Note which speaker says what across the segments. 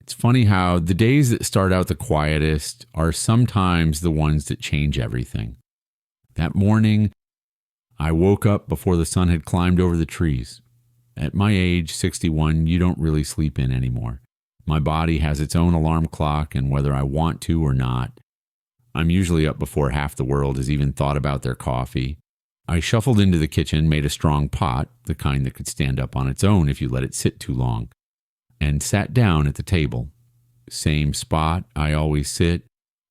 Speaker 1: It's funny how the days that start out the quietest are sometimes the ones that change everything. That morning, I woke up before the sun had climbed over the trees. At my age, 61, you don't really sleep in anymore. My body has its own alarm clock, and whether I want to or not, I'm usually up before half the world has even thought about their coffee. I shuffled into the kitchen, made a strong pot, the kind that could stand up on its own if you let it sit too long, and sat down at the table. Same spot I always sit,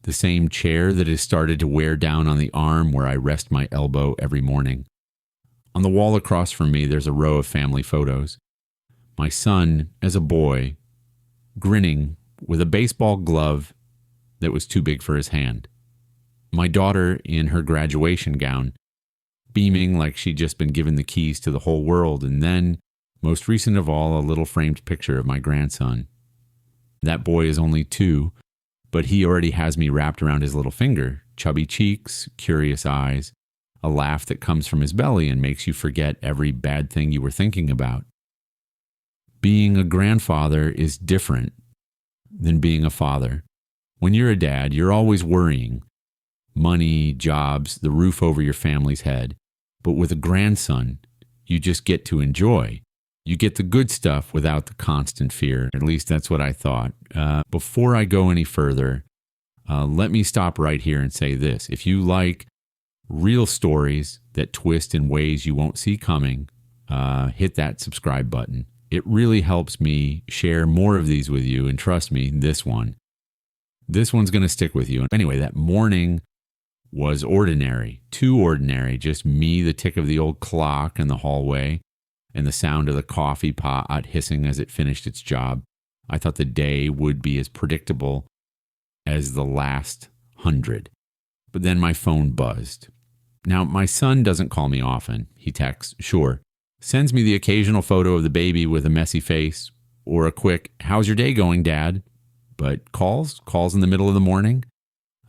Speaker 1: the same chair that has started to wear down on the arm where I rest my elbow every morning. On the wall across from me, there's a row of family photos. My son, as a boy, grinning with a baseball glove that was too big for his hand. My daughter in her graduation gown, beaming like she'd just been given the keys to the whole world, and then, most recent of all, a little framed picture of my grandson. That boy is only 2, but he already has me wrapped around his little finger, chubby cheeks, curious eyes, a laugh that comes from his belly and makes you forget every bad thing you were thinking about. Being a grandfather is different than being a father. When you're a dad, you're always worrying. Money, jobs, the roof over your family's head. But with a grandson, you just get to enjoy. You get the good stuff without the constant fear. At least that's what I thought. Before I go any further, let me stop right here and say this. If you like real stories that twist in ways you won't see coming, hit that subscribe button. It really helps me share more of these with you, and trust me, this one's going to stick with you. Anyway, that morning was ordinary, too ordinary, just me, the tick of the old clock in the hallway, and the sound of the coffee pot hissing as it finished its job. I thought the day would be as predictable as the last 100. But then my phone buzzed. Now, my son doesn't call me often. He texts, sure. Sends me the occasional photo of the baby with a messy face, or a quick, how's your day going, Dad? But calls in the middle of the morning?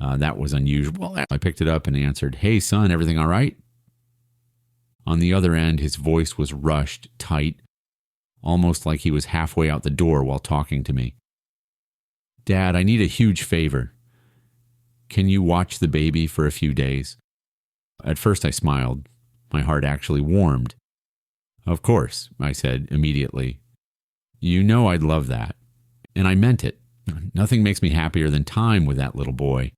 Speaker 1: That was unusual. I picked it up and answered, hey, son, everything all right? On the other end, his voice was rushed, tight, almost like he was halfway out the door while talking to me. Dad, I need a huge favor. Can you watch the baby for a few days? At first I smiled. My heart actually warmed. Of course, I said immediately. You know I'd love that. And I meant it. Nothing makes me happier than time with that little boy.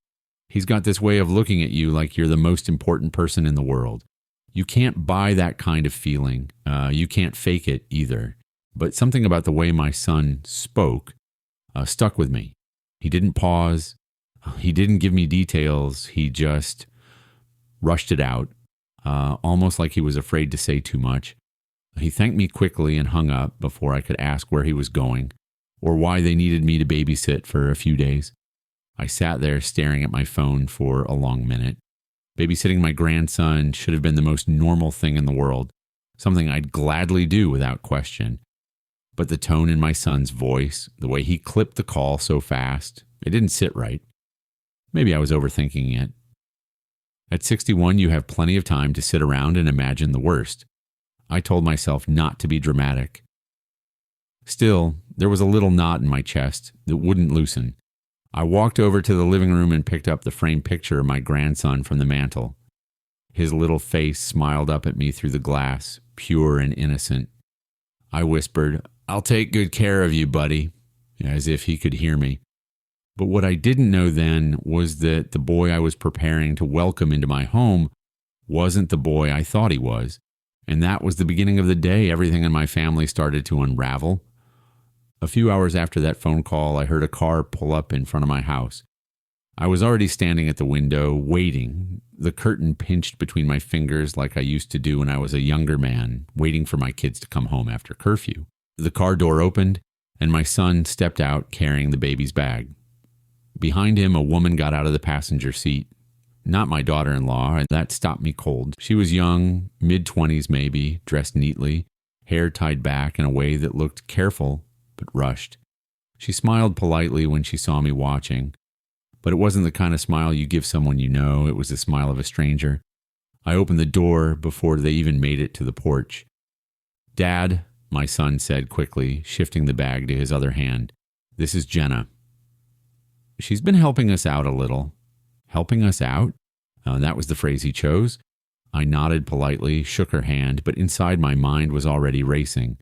Speaker 1: He's got this way of looking at you like you're the most important person in the world. You can't buy that kind of feeling. You can't fake it either. But something about the way my son spoke stuck with me. He didn't pause. He didn't give me details. He just rushed it out, almost like he was afraid to say too much. He thanked me quickly and hung up before I could ask where he was going or why they needed me to babysit for a few days. I sat there staring at my phone for a long minute. Babysitting my grandson should have been the most normal thing in the world, something I'd gladly do without question. But the tone in my son's voice, the way he clipped the call so fast, it didn't sit right. Maybe I was overthinking it. At 61, you have plenty of time to sit around and imagine the worst. I told myself not to be dramatic. Still, there was a little knot in my chest that wouldn't loosen. I walked over to the living room and picked up the framed picture of my grandson from the mantel. His little face smiled up at me through the glass, pure and innocent. I whispered, I'll take good care of you, buddy, as if he could hear me. But what I didn't know then was that the boy I was preparing to welcome into my home wasn't the boy I thought he was. And that was the beginning of the day everything in my family started to unravel. A few hours after that phone call, I heard a car pull up in front of my house. I was already standing at the window, waiting, the curtain pinched between my fingers like I used to do when I was a younger man, waiting for my kids to come home after curfew. The car door opened, and my son stepped out carrying the baby's bag. Behind him, a woman got out of the passenger seat. Not my daughter-in-law, and that stopped me cold. She was young, mid-20s maybe, dressed neatly, hair tied back in a way that looked careful but rushed. She smiled politely when she saw me watching, but it wasn't the kind of smile you give someone you know. It was the smile of a stranger. I opened the door before they even made it to the porch. Dad, my son said quickly, shifting the bag to his other hand, This is Jenna. She's been helping us out a little. Helping us out? That was the phrase he chose. I nodded politely, shook her hand, but inside my mind was already racing.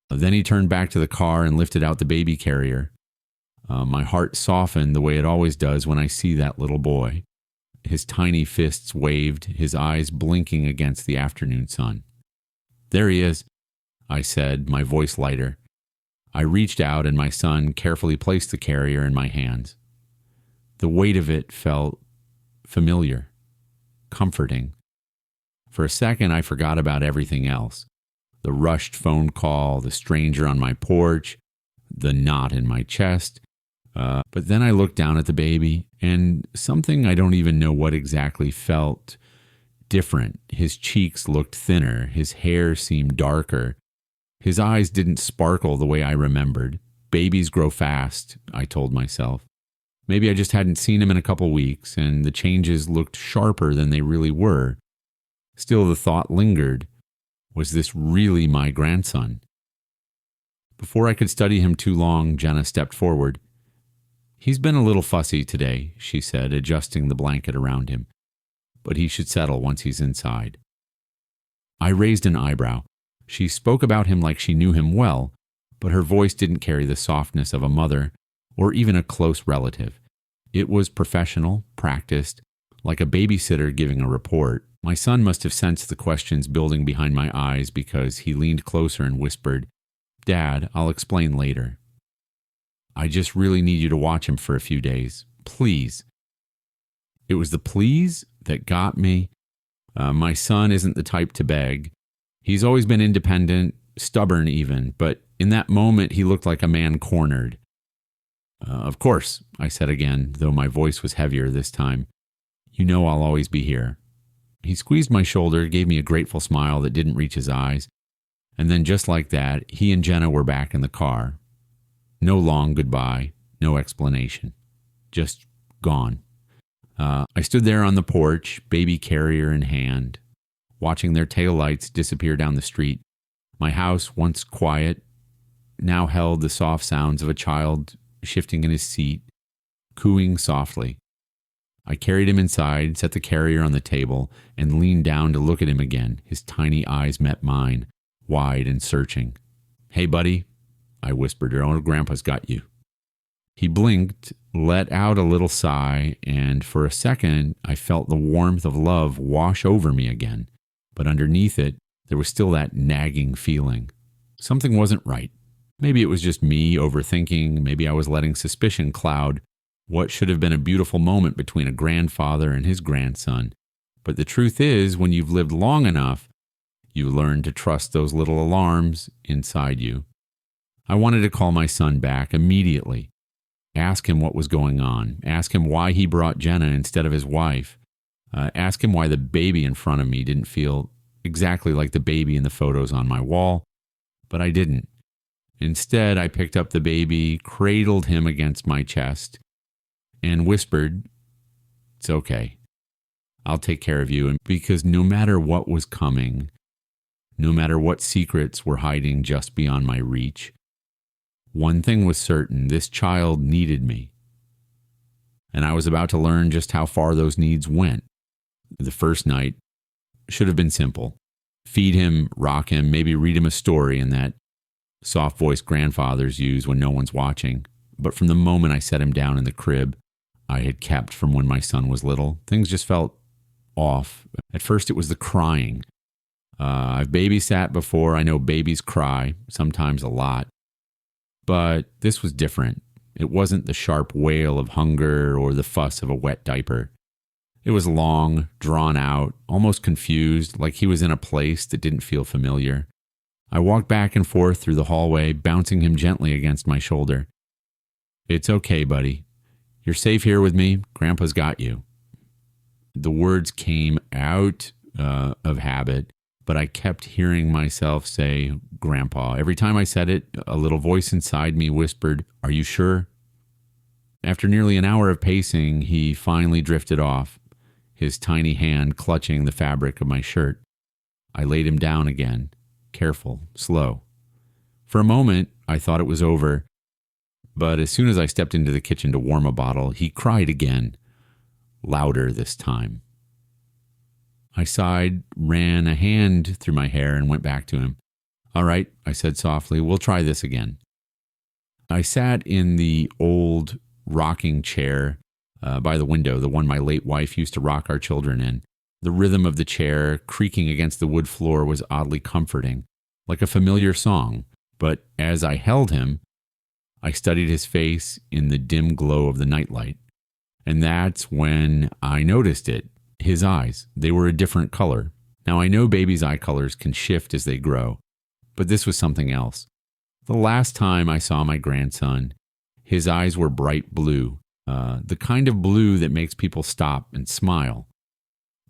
Speaker 1: Then he turned back to the car and lifted out the baby carrier. My heart softened the way it always does when I see that little boy. His tiny fists waved, his eyes blinking against the afternoon sun. There he is, I said, my voice lighter. I reached out and my son carefully placed the carrier in my hands. The weight of it felt familiar, comforting. For a second, I forgot about everything else. The rushed phone call, the stranger on my porch, the knot in my chest. But then I looked down at the baby, and something I don't even know what exactly felt different. His cheeks looked thinner, his hair seemed darker. His eyes didn't sparkle the way I remembered. Babies grow fast, I told myself. Maybe I just hadn't seen him in a couple weeks, and the changes looked sharper than they really were. Still, the thought lingered. Was this really my grandson? Before I could study him too long, Jenna stepped forward. He's been a little fussy today, she said, adjusting the blanket around him. But he should settle once he's inside. I raised an eyebrow. She spoke about him like she knew him well, but her voice didn't carry the softness of a mother or even a close relative. It was professional, practiced, like a babysitter giving a report. My son must have sensed the questions building behind my eyes because he leaned closer and whispered, "Dad, I'll explain later. I just really need you to watch him for a few days. Please." It was the please that got me. My son isn't the type to beg. He's always been independent, stubborn even, but in that moment he looked like a man cornered. Of course, I said again, though my voice was heavier this time. You know I'll always be here. He squeezed my shoulder, gave me a grateful smile that didn't reach his eyes, and then just like that, he and Jenna were back in the car. No long goodbye, no explanation. Just gone. I stood there on the porch, baby carrier in hand, watching their taillights disappear down the street. My house, once quiet, now held the soft sounds of a child shifting in his seat, cooing softly. I carried him inside, set the carrier on the table, and leaned down to look at him again. His tiny eyes met mine, wide and searching. "Hey, buddy," I whispered, "your old grandpa's got you." He blinked, let out a little sigh, and for a second I felt the warmth of love wash over me again. But underneath it, there was still that nagging feeling. Something wasn't right. Maybe it was just me overthinking. Maybe I was letting suspicion cloud what should have been a beautiful moment between a grandfather and his grandson. But the truth is, when you've lived long enough, you learn to trust those little alarms inside you. I wanted to call my son back immediately. Ask him what was going on. Ask him why he brought Jenna instead of his wife. Ask him why the baby in front of me didn't feel exactly like the baby in the photos on my wall. But I didn't. Instead, I picked up the baby, cradled him against my chest, and whispered, "It's okay. I'll take care of you." And because no matter what was coming, no matter what secrets were hiding just beyond my reach, one thing was certain: this child needed me. And I was about to learn just how far those needs went. The first night should have been simple. Feed him, rock him, maybe read him a story in that soft voice grandfathers use when no one's watching. But from the moment I set him down in the crib I had kept from when my son was little, things just felt off. At first it was the crying. I've babysat before. I know babies cry, sometimes a lot. But this was different. It wasn't the sharp wail of hunger or the fuss of a wet diaper. It was long, drawn out, almost confused, like he was in a place that didn't feel familiar. I walked back and forth through the hallway, bouncing him gently against my shoulder. "It's okay, buddy. You're safe here with me. Grandpa's got you." The words came out of habit, but I kept hearing myself say, "Grandpa." Every time I said it, a little voice inside me whispered, "Are you sure?" After nearly an hour of pacing, he finally drifted off, his tiny hand clutching the fabric of my shirt. I laid him down again, careful, slow. For a moment, I thought it was over, But as soon as I stepped into the kitchen to warm a bottle, he cried again, louder this time. I sighed, ran a hand through my hair, and went back to him. "All right," I said softly, "we'll try this again." I sat in the old rocking chair by the window, the one my late wife used to rock our children in. The rhythm of the chair creaking against the wood floor was oddly comforting, like a familiar song. But as I held him, I studied his face in the dim glow of the nightlight. And that's when I noticed it. His eyes, they were a different color. Now I know babies' eye colors can shift as they grow, but this was something else. The last time I saw my grandson, his eyes were bright blue, the kind of blue that makes people stop and smile.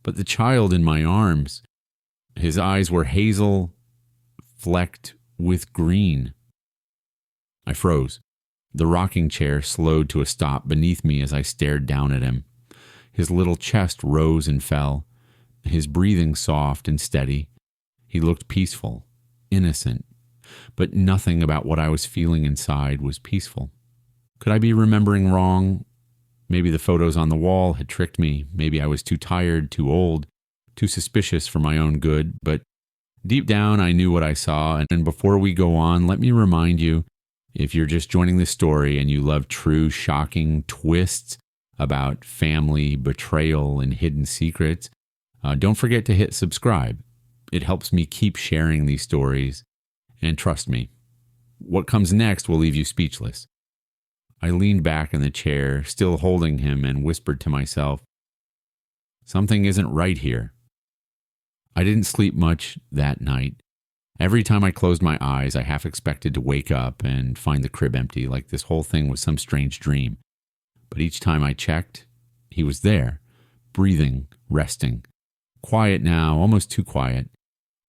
Speaker 1: But the child in my arms, his eyes were hazel, flecked with green. I froze. The rocking chair slowed to a stop beneath me as I stared down at him. His little chest rose and fell, his breathing soft and steady. He looked peaceful, innocent, but nothing about what I was feeling inside was peaceful. Could I be remembering wrong? Maybe the photos on the wall had tricked me. Maybe I was too tired, too old, too suspicious for my own good. But deep down, I knew what I saw. And before we go on, let me remind you, if you're just joining this story and you love true, shocking twists about family, betrayal, and hidden secrets, don't forget to hit subscribe. It helps me keep sharing these stories. And trust me, what comes next will leave you speechless. I leaned back in the chair, still holding him, and whispered to myself, "Something isn't right here." I didn't sleep much that night. Every time I closed my eyes, I half expected to wake up and find the crib empty, like this whole thing was some strange dream. But each time I checked, he was there, breathing, resting. Quiet now, almost too quiet.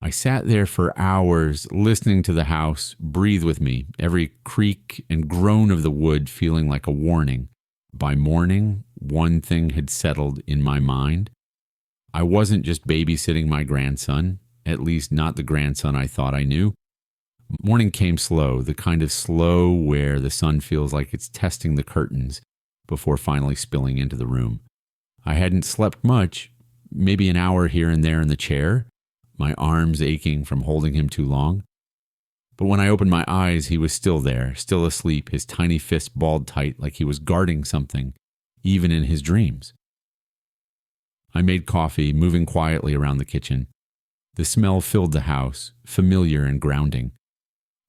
Speaker 1: I sat there for hours, listening to the house breathe with me, every creak and groan of the wood feeling like a warning. By morning, one thing had settled in my mind. I wasn't just babysitting my grandson, at least not the grandson I thought I knew. Morning came slow, the kind of slow where the sun feels like it's testing the curtains before finally spilling into the room. I hadn't slept much, maybe an hour here and there in the chair, my arms aching from holding him too long. But when I opened my eyes, he was still there, still asleep, his tiny fist balled tight like he was guarding something, even in his dreams. I made coffee, moving quietly around the kitchen. The smell filled the house, familiar and grounding.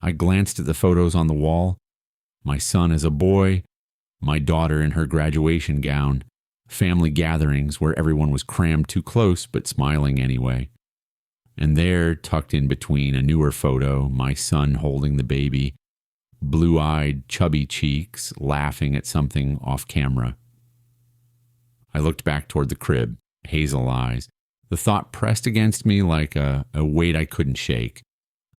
Speaker 1: I glanced at the photos on the wall. My son as a boy, my daughter in her graduation gown, family gatherings where everyone was crammed too close but smiling anyway. And there, tucked in between a newer photo, my son holding the baby, blue-eyed, chubby cheeks, laughing at something off camera. I looked back toward the crib, hazel eyes. The thought pressed against me like a weight I couldn't shake.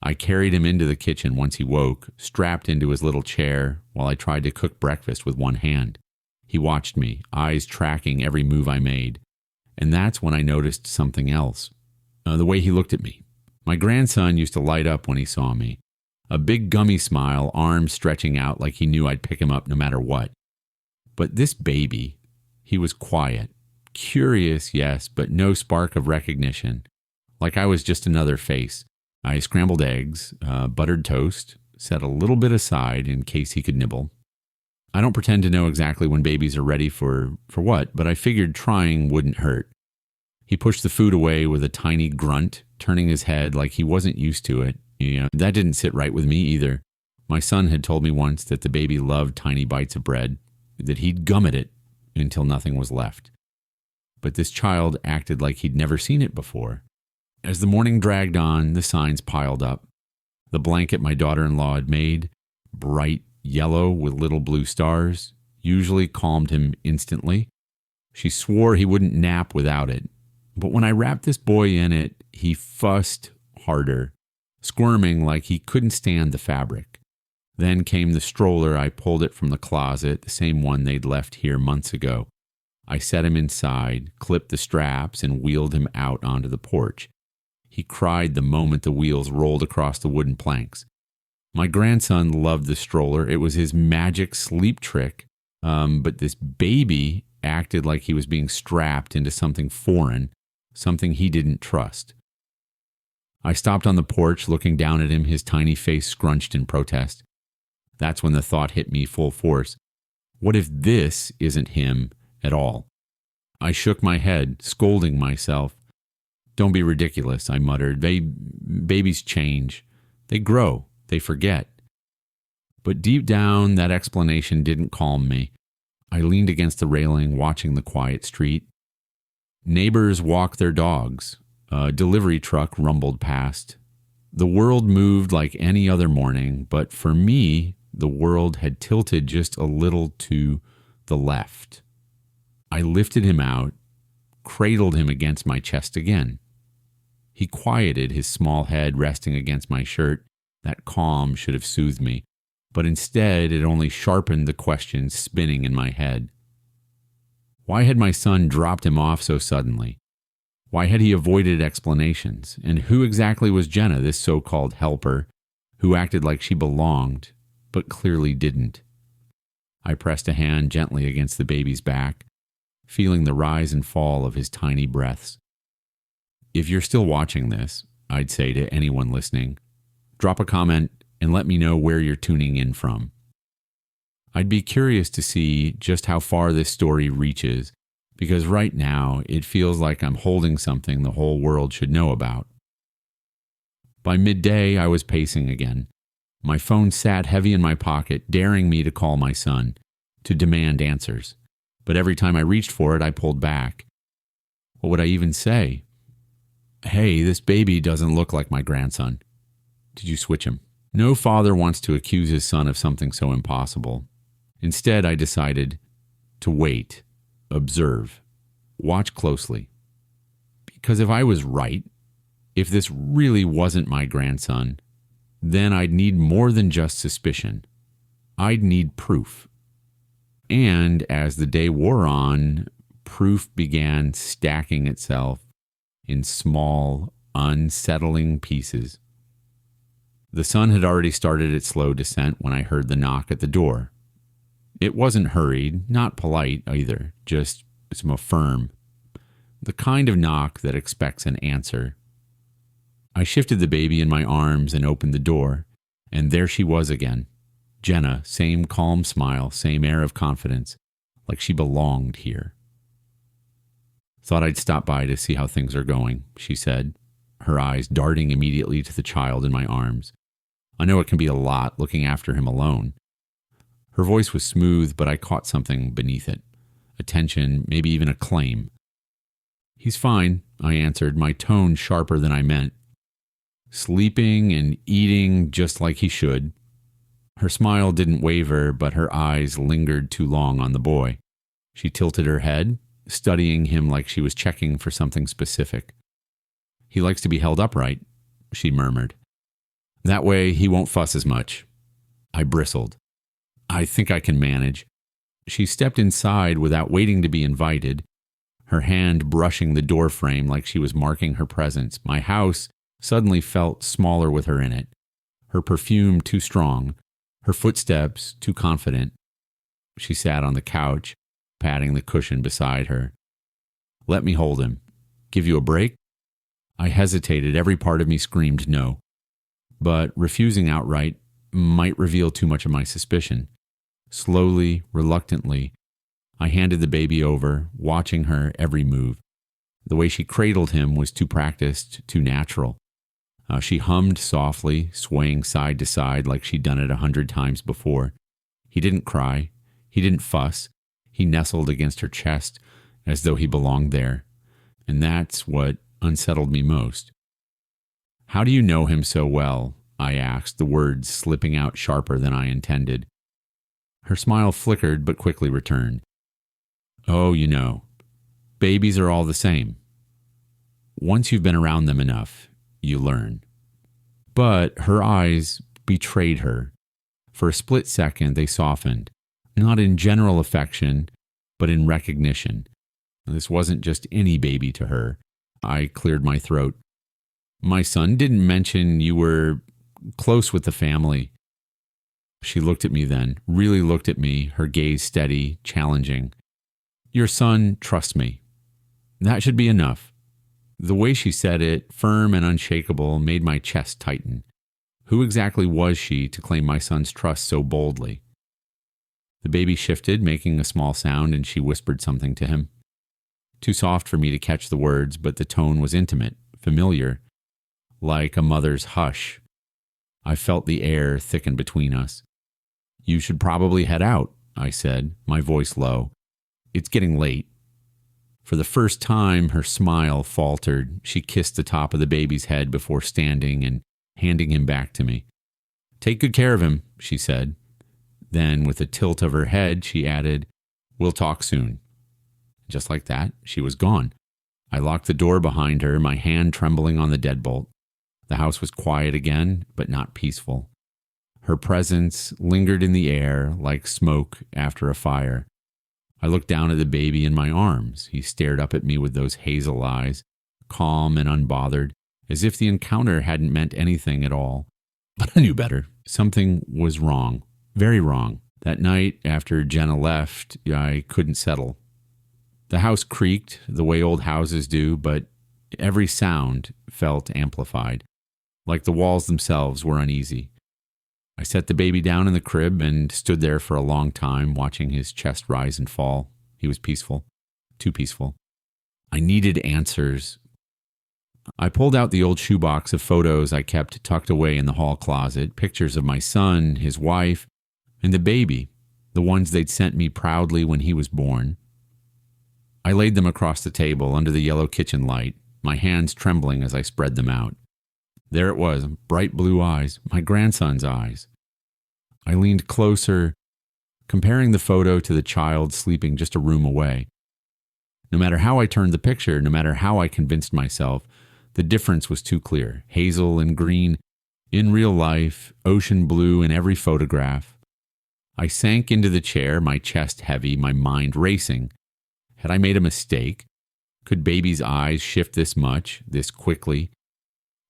Speaker 1: I carried him into the kitchen once he woke, strapped into his little chair while I tried to cook breakfast with one hand. He watched me, eyes tracking every move I made. And that's when I noticed something else. The way he looked at me. My grandson used to light up when he saw me. A big gummy smile, arms stretching out like he knew I'd pick him up no matter what. But this baby, he was quiet. Curious, yes, but no spark of recognition. Like I was just another face. I scrambled eggs, buttered toast, set a little bit aside in case he could nibble. I don't pretend to know exactly when babies are ready for what, but I figured trying wouldn't hurt. He pushed the food away with a tiny grunt, turning his head like he wasn't used to it. That didn't sit right with me either. My son had told me once that the baby loved tiny bites of bread, that he'd gum at it until nothing was left. But this child acted like he'd never seen it before. As the morning dragged on, the signs piled up. The blanket my daughter-in-law had made, bright yellow with little blue stars, usually calmed him instantly. She swore he wouldn't nap without it. But when I wrapped this boy in it, he fussed harder, squirming like he couldn't stand the fabric. Then came the stroller. I pulled it from the closet, the same one they'd left here months ago. I set him inside, clipped the straps, and wheeled him out onto the porch. He cried the moment the wheels rolled across the wooden planks. My grandson loved the stroller. It was his magic sleep trick. But this baby acted like he was being strapped into something foreign, something he didn't trust. I stopped on the porch looking down at him, his tiny face scrunched in protest. That's when the thought hit me full force. What if this isn't him at all? I shook my head, scolding myself. Don't be ridiculous, I muttered. Babies change. They grow. They forget. But deep down, that explanation didn't calm me. I leaned against the railing, watching the quiet street. Neighbors walked their dogs. A delivery truck rumbled past. The world moved like any other morning, but for me, the world had tilted just a little to the left. I lifted him out, cradled him against my chest again. He quieted, his small head resting against my shirt. That calm should have soothed me, but instead it only sharpened the questions spinning in my head. Why had my son dropped him off so suddenly? Why had he avoided explanations? And who exactly was Jenna, this so-called helper, who acted like she belonged, but clearly didn't? I pressed a hand gently against the baby's back, feeling the rise and fall of his tiny breaths. If you're still watching this, I'd say to anyone listening, drop a comment and let me know where you're tuning in from. I'd be curious to see just how far this story reaches, because right now it feels like I'm holding something the whole world should know about. By midday, I was pacing again. My phone sat heavy in my pocket, daring me to call my son, to demand answers. But every time I reached for it, I pulled back. What would I even say? Hey, this baby doesn't look like my grandson. Did you switch him? No father wants to accuse his son of something so impossible. Instead, I decided to wait, observe, watch closely. Because if I was right, if this really wasn't my grandson, then I'd need more than just suspicion. I'd need proof. And as the day wore on, proof began stacking itself in small, unsettling pieces. The sun had already started its slow descent when I heard the knock at the door. It wasn't hurried, not polite either, just some firm. The kind of knock that expects an answer. I shifted the baby in my arms and opened the door, and there she was again. Jenna, same calm smile, same air of confidence, like she belonged here. Thought I'd stop by to see how things are going, she said, her eyes darting immediately to the child in my arms. I know it can be a lot looking after him alone. Her voice was smooth, but I caught something beneath it. A tension, maybe even a claim. He's fine, I answered, my tone sharper than I meant. Sleeping and eating just like he should. Her smile didn't waver, but her eyes lingered too long on the boy. She tilted her head, studying him like she was checking for something specific. He likes to be held upright, she murmured. That way he won't fuss as much. I bristled. I think I can manage. She stepped inside without waiting to be invited, her hand brushing the door frame like she was marking her presence. My house suddenly felt smaller with her in it, her perfume too strong, her footsteps too confident. She sat on the couch, patting the cushion beside her. Let me hold him. Give you a break? I hesitated. Every part of me screamed no. But refusing outright might reveal too much of my suspicion. Slowly, reluctantly, I handed the baby over, watching her every move. The way she cradled him was too practiced, too natural. She hummed softly, swaying side to side like she'd done it 100 times before. He didn't cry. He didn't fuss. He nestled against her chest as though he belonged there. And that's what unsettled me most. How do you know him so well? I asked, the words slipping out sharper than I intended. Her smile flickered but quickly returned. Oh, you know, babies are all the same. Once you've been around them enough, you learn. But her eyes betrayed her. For a split second, they softened, not in general affection, but in recognition. This wasn't just any baby to her. I cleared my throat. My son didn't mention you were close with the family. She looked at me then, really looked at me, her gaze steady, challenging. Your son trusts me. That should be enough. The way she said it, firm and unshakable, made my chest tighten. Who exactly was she to claim my son's trust so boldly? The baby shifted, making a small sound, and she whispered something to him. Too soft for me to catch the words, but the tone was intimate, familiar, like a mother's hush. I felt the air thicken between us. You should probably head out, I said, my voice low. It's getting late. For the first time, her smile faltered. She kissed the top of the baby's head before standing and handing him back to me. Take good care of him, she said. Then, with a tilt of her head, she added, We'll talk soon. Just like that, she was gone. I locked the door behind her, my hand trembling on the deadbolt. The house was quiet again, but not peaceful. Her presence lingered in the air like smoke after a fire. I looked down at the baby in my arms. He stared up at me with those hazel eyes, calm and unbothered, as if the encounter hadn't meant anything at all. But I knew better. Something was wrong, very wrong. That night, after Jenna left, I couldn't settle. The house creaked the way old houses do, but every sound felt amplified, like the walls themselves were uneasy. I set the baby down in the crib and stood there for a long time, watching his chest rise and fall. He was peaceful, too peaceful. I needed answers. I pulled out the old shoebox of photos I kept tucked away in the hall closet, pictures of my son, his wife, and the baby, the ones they'd sent me proudly when he was born. I laid them across the table under the yellow kitchen light, my hands trembling as I spread them out. There it was, bright blue eyes, my grandson's eyes. I leaned closer, comparing the photo to the child sleeping just a room away. No matter how I turned the picture, no matter how I convinced myself, the difference was too clear. Hazel and green in real life, ocean blue in every photograph. I sank into the chair, my chest heavy, my mind racing. Had I made a mistake? Could baby's eyes shift this much, this quickly?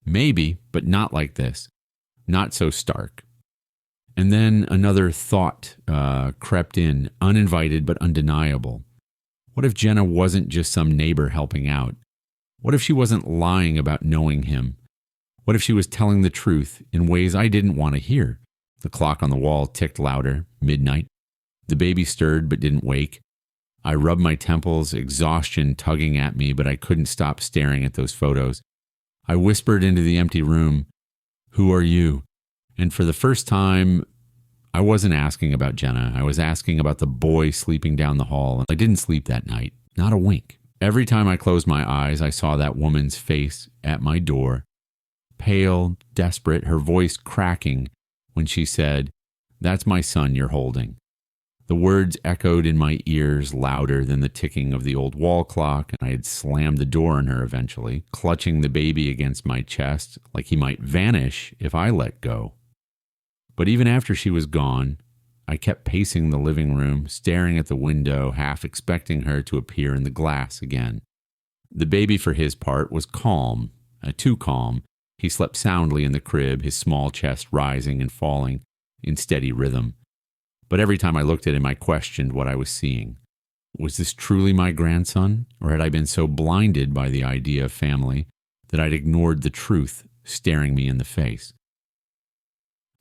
Speaker 1: Maybe, but not like this. Not so stark. And then another thought crept in, uninvited but undeniable. What if Jenna wasn't just some neighbor helping out? What if she wasn't lying about knowing him? What if she was telling the truth in ways I didn't want to hear? The clock on the wall ticked louder, midnight. The baby stirred but didn't wake. I rubbed my temples, exhaustion tugging at me, but I couldn't stop staring at those photos. I whispered into the empty room, Who are you? And for the first time, I wasn't asking about Jenna. I was asking about the boy sleeping down the hall. I didn't sleep that night, not a wink. Every time I closed my eyes, I saw that woman's face at my door, pale, desperate, her voice cracking when she said, That's my son you're holding. The words echoed in my ears louder than the ticking of the old wall clock, and I had slammed the door on her eventually, clutching the baby against my chest like he might vanish if I let go. But even after she was gone, I kept pacing the living room, staring at the window, half expecting her to appear in the glass again. The baby, for his part, was calm, too calm. He slept soundly in the crib, his small chest rising and falling in steady rhythm. But every time I looked at him, I questioned what I was seeing. Was this truly my grandson, or had I been so blinded by the idea of family that I'd ignored the truth staring me in the face?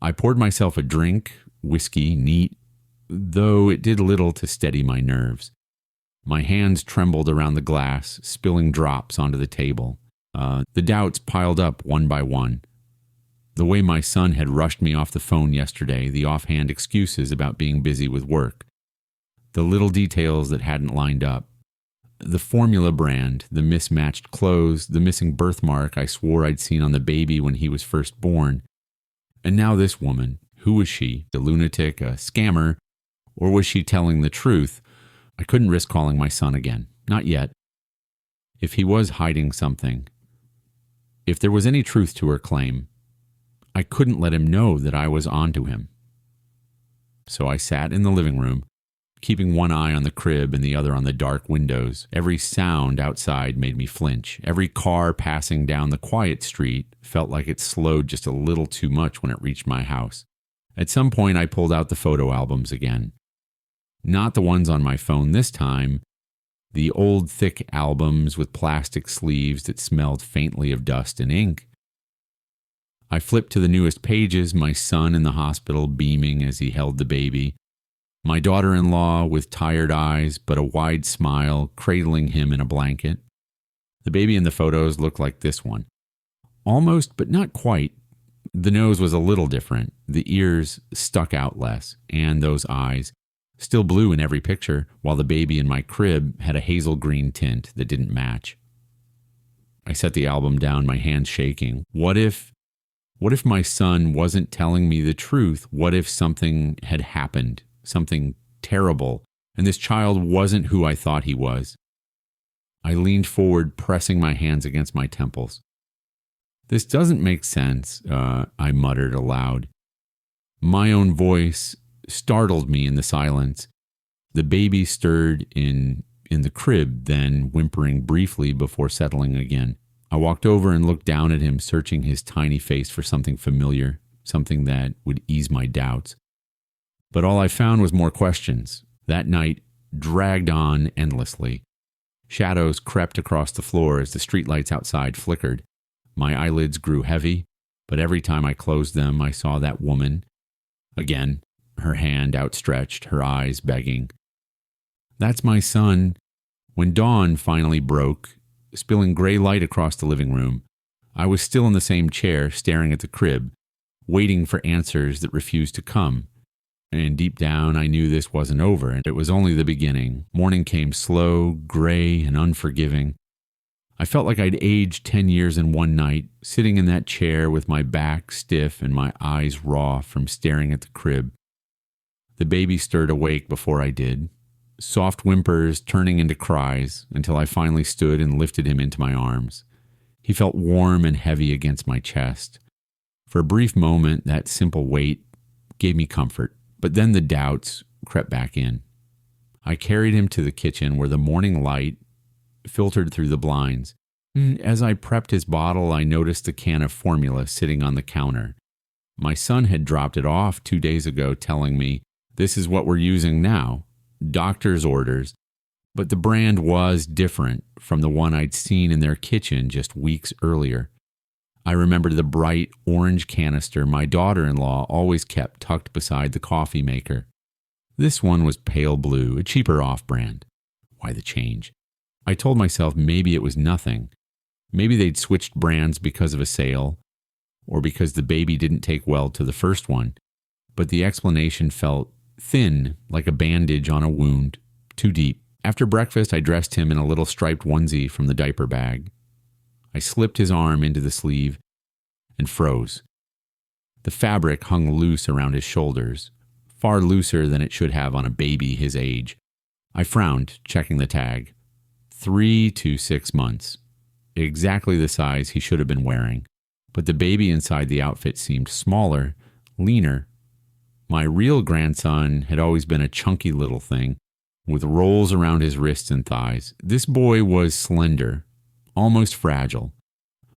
Speaker 1: I poured myself a drink, whiskey, neat, though it did little to steady my nerves. My hands trembled around the glass, spilling drops onto the table. The doubts piled up one by one. The way my son had rushed me off the phone yesterday, the offhand excuses about being busy with work, the little details that hadn't lined up, the formula brand, the mismatched clothes, the missing birthmark I swore I'd seen on the baby when he was first born. And now this woman, who was she? A lunatic, a scammer, or was she telling the truth? I couldn't risk calling my son again, not yet. If he was hiding something, if there was any truth to her claim, I couldn't let him know that I was onto him. So I sat in the living room, keeping one eye on the crib and the other on the dark windows. Every sound outside made me flinch. Every car passing down the quiet street felt like it slowed just a little too much when it reached my house. At some point, I pulled out the photo albums again. Not the ones on my phone this time, the old thick albums with plastic sleeves that smelled faintly of dust and ink. I flipped to the newest pages, my son in the hospital beaming as he held the baby, my daughter-in-law with tired eyes but a wide smile cradling him in a blanket. The baby in the photos looked like this one. Almost, but not quite. The nose was a little different, the ears stuck out less, and those eyes, still blue in every picture, while the baby in my crib had a hazel green tint that didn't match. I set the album down, my hands shaking. What if my son wasn't telling me the truth? What if something had happened, something terrible, and this child wasn't who I thought he was? I leaned forward, pressing my hands against my temples. This doesn't make sense, I muttered aloud. My own voice startled me in the silence. The baby stirred in the crib, then whimpering briefly before settling again. I walked over and looked down at him, searching his tiny face for something familiar, something that would ease my doubts. But all I found was more questions. That night dragged on endlessly. Shadows crept across the floor as the streetlights outside flickered. My eyelids grew heavy, but every time I closed them, I saw that woman. Again, her hand outstretched, her eyes begging. That's my son. When dawn finally broke, spilling gray light across the living room, I was still in the same chair, staring at the crib, waiting for answers that refused to come. And deep down, I knew this wasn't over, and it was only the beginning. Morning came slow, gray, and unforgiving. I felt like I'd aged 10 years in one night, sitting in that chair with my back stiff and my eyes raw from staring at the crib. The baby stirred awake before I did, soft whimpers turning into cries until I finally stood and lifted him into my arms. He felt warm and heavy against my chest. For a brief moment, that simple weight gave me comfort, but then the doubts crept back in. I carried him to the kitchen where the morning light filtered through the blinds. As I prepped his bottle, I noticed the can of formula sitting on the counter. My son had dropped it off 2 days ago, telling me, "This is what we're using now, doctor's orders." But the brand was different from the one I'd seen in their kitchen just weeks earlier. I remembered the bright orange canister my daughter-in-law always kept tucked beside the coffee maker. This one was pale blue, a cheaper off-brand. Why the change? I told myself maybe it was nothing. Maybe they'd switched brands because of a sale, or because the baby didn't take well to the first one. But the explanation felt thin, like a bandage on a wound, too deep. After breakfast, I dressed him in a little striped onesie from the diaper bag. I slipped his arm into the sleeve and froze. The fabric hung loose around his shoulders, far looser than it should have on a baby his age. I frowned, checking the tag. 3 to 6 months. Exactly the size he should have been wearing. But the baby inside the outfit seemed smaller, leaner. My real grandson had always been a chunky little thing, with rolls around his wrists and thighs. This boy was slender, almost fragile.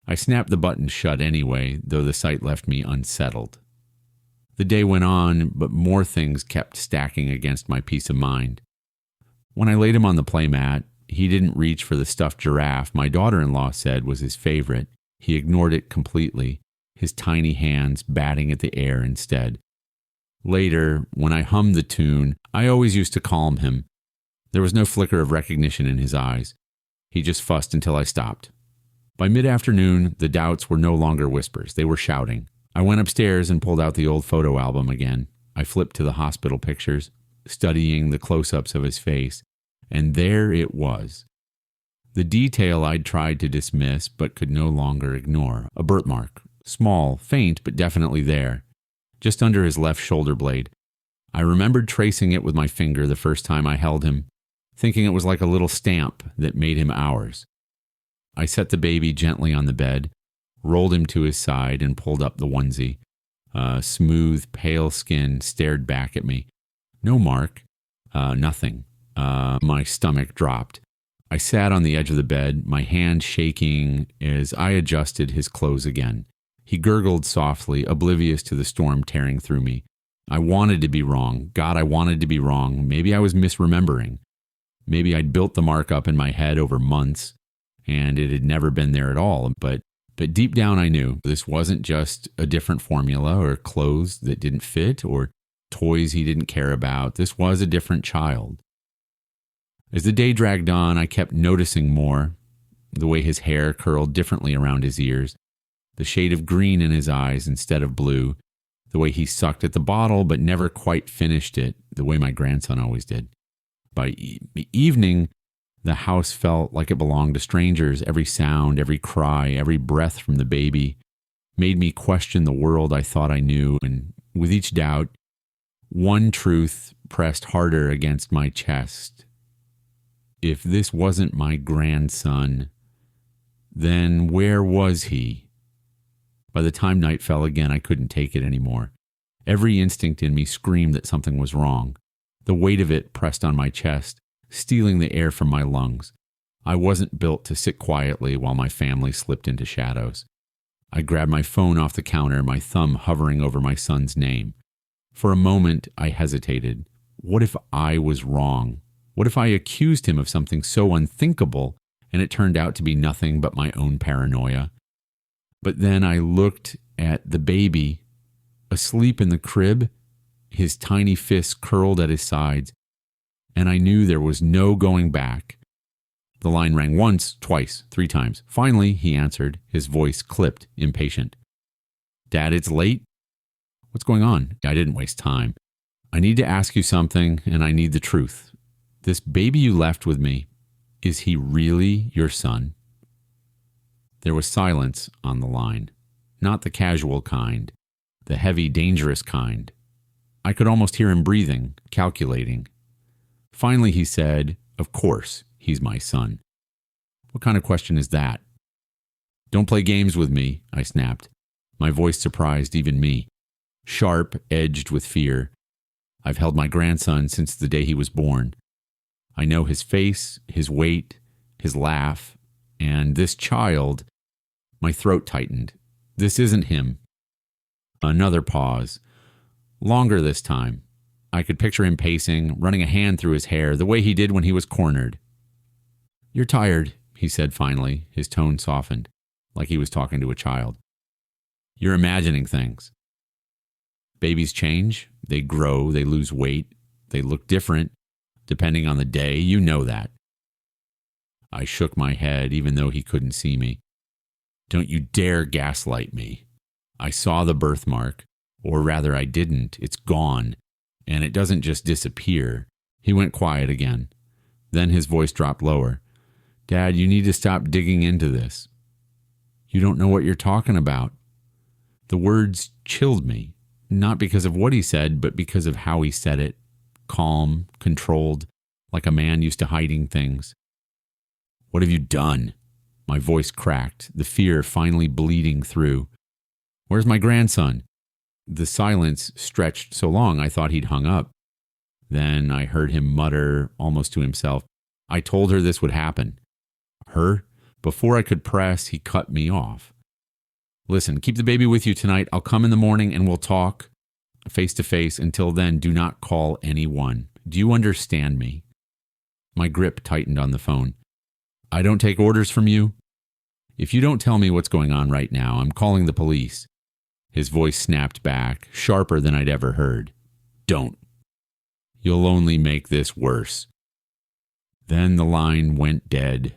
Speaker 1: I snapped the button shut anyway, though the sight left me unsettled. The day went on, but more things kept stacking against my peace of mind. When I laid him on the playmat, he didn't reach for the stuffed giraffe my daughter-in-law said was his favorite. He ignored it completely, his tiny hands batting at the air instead. Later, when I hummed the tune, I always used to calm him. There was no flicker of recognition in his eyes. He just fussed until I stopped. By mid-afternoon, the doubts were no longer whispers. They were shouting. I went upstairs and pulled out the old photo album again. I flipped to the hospital pictures, studying the close-ups of his face, and there it was. The detail I'd tried to dismiss but could no longer ignore. A birthmark, small, faint, but definitely there, just under his left shoulder blade. I remembered tracing it with my finger the first time I held him, thinking it was like a little stamp that made him ours. I set the baby gently on the bed, rolled him to his side, and pulled up the onesie. Smooth, pale skin stared back at me. No mark. Nothing. My stomach dropped. I sat on the edge of the bed, my hand shaking as I adjusted his clothes again. He gurgled softly, oblivious to the storm tearing through me. I wanted to be wrong. God, I wanted to be wrong. Maybe I was misremembering. Maybe I'd built the mark up in my head over months and it had never been there at all. But deep down I knew this wasn't just a different formula or clothes that didn't fit or toys he didn't care about. This was a different child. As the day dragged on, I kept noticing more. The way his hair curled differently around his ears, the shade of green in his eyes instead of blue, the way he sucked at the bottle but never quite finished it, the way my grandson always did. By evening, the house felt like it belonged to strangers. Every sound, every cry, every breath from the baby made me question the world I thought I knew. And with each doubt, one truth pressed harder against my chest. If this wasn't my grandson, then where was he? By the time night fell again, I couldn't take it anymore. Every instinct in me screamed that something was wrong. The weight of it pressed on my chest, stealing the air from my lungs. I wasn't built to sit quietly while my family slipped into shadows. I grabbed my phone off the counter, my thumb hovering over my son's name. For a moment, I hesitated. What if I was wrong? What if I accused him of something so unthinkable and it turned out to be nothing but my own paranoia? But then I looked at the baby, asleep in the crib, his tiny fists curled at his sides, and I knew there was no going back. The line rang once, twice, 3 times. Finally, he answered, his voice clipped, impatient. Dad, it's late? What's going on? I didn't waste time. I need to ask you something, and I need the truth. This baby you left with me, is he really your son? There was silence on the line, not the casual kind, the heavy, dangerous kind. I could almost hear him breathing, calculating. Finally, he said, "Of course, he's my son." What kind of question is that? Don't play games with me, I snapped. My voice surprised even me. Sharp, edged with fear. I've held my grandson since the day he was born. I know his face, his weight, his laugh, and this child. My throat tightened. This isn't him. Another pause. Longer this time. I could picture him pacing, running a hand through his hair, the way he did when he was cornered. You're tired, he said finally, his tone softened, like he was talking to a child. You're imagining things. Babies change, they grow, they lose weight, they look different, depending on the day, you know that. I shook my head, even though he couldn't see me. Don't you dare gaslight me. I saw the birthmark, or rather I didn't. It's gone, and it doesn't just disappear. He went quiet again. Then his voice dropped lower. Dad, you need to stop digging into this. You don't know what you're talking about. The words chilled me, not because of what he said, but because of how he said it. Calm, controlled, like a man used to hiding things. What have you done? My voice cracked, the fear finally bleeding through. Where's my grandson? The silence stretched so long I thought he'd hung up. Then I heard him mutter, almost to himself, I told her this would happen. Her? Before I could press, he cut me off. Listen, keep the baby with you tonight. I'll come in the morning and we'll talk face to face. Until then, do not call anyone. Do you understand me? My grip tightened on the phone. I don't take orders from you. If you don't tell me what's going on right now, I'm calling the police. His voice snapped back, sharper than I'd ever heard. Don't. You'll only make this worse. Then the line went dead.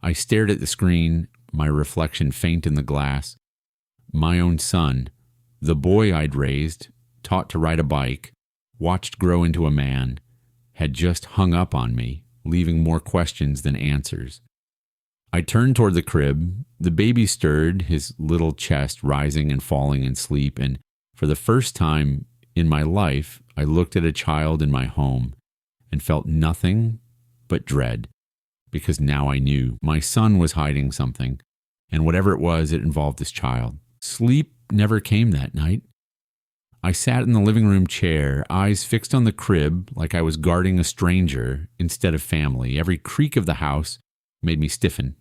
Speaker 1: I stared at the screen, my reflection faint in the glass. My own son, the boy I'd raised, taught to ride a bike, watched grow into a man, had just hung up on me, leaving more questions than answers. I turned toward the crib. The baby stirred, his little chest rising and falling in sleep, and for the first time in my life, I looked at a child in my home and felt nothing but dread, because now I knew my son was hiding something, and whatever it was, it involved this child. Sleep never came that night. I sat in the living room chair, eyes fixed on the crib like I was guarding a stranger instead of family. Every creak of the house made me stiffen.